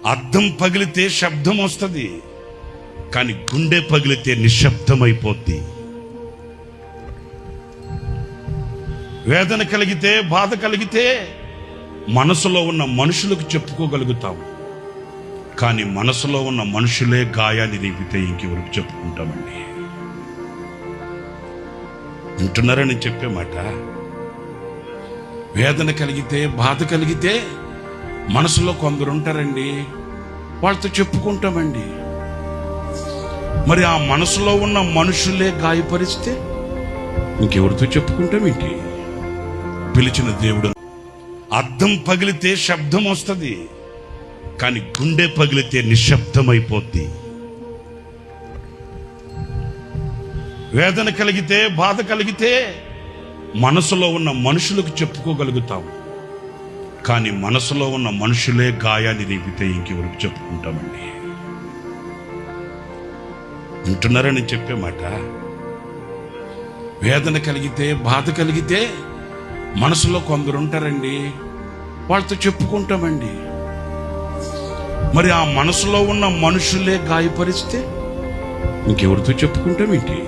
అద్దం పగిలితే శబ్దం వస్తుంది, కానీ గుండె పగిలితే నిశ్శబ్దమైపోద్ది. వేదన కలిగితే, బాధ కలిగితే మనసులో ఉన్న మనుషులకు చెప్పుకోగలుగుతాం, కానీ మనసులో ఉన్న మనుషులే గాయాన్ని రేపితే ఇంకెవరికి చెప్పుకుంటామండి? వింటున్నారని చెప్పే మాట. వేదన కలిగితే, బాధ కలిగితే మనసులో కొందరు ఉంటారండి, వాళ్ళతో చెప్పుకుంటామండి. మరి ఆ మనసులో ఉన్న మనుషులే గాయపరిస్తే ఇంకెవరితో చెప్పుకుంటామేంటి? పిలిచిన దేవుడు. అద్దం పగిలితే శబ్దం వస్తుంది, కానీ గుండె పగిలితే నిశ్శబ్దమైపోద్ది. వేదన కలిగితే, బాధ కలిగితే మనసులో ఉన్న మనుషులకు చెప్పుకోగలుగుతాం, కానీ మనసులో ఉన్న మనుషులే గాయాన్ని రేపితే ఇంకెవరికి చెప్పుకుంటామండి? వింటున్నారని చెప్పే మాట. వేదన కలిగితే, బాధ కలిగితే మనసులో కొందరు ఉంటారండి, వాళ్ళతో చెప్పుకుంటామండి. మరి ఆ మనసులో ఉన్న మనుషులే గాయపరిస్తే ఇంకెవరితో చెప్పుకుంటామేంటి?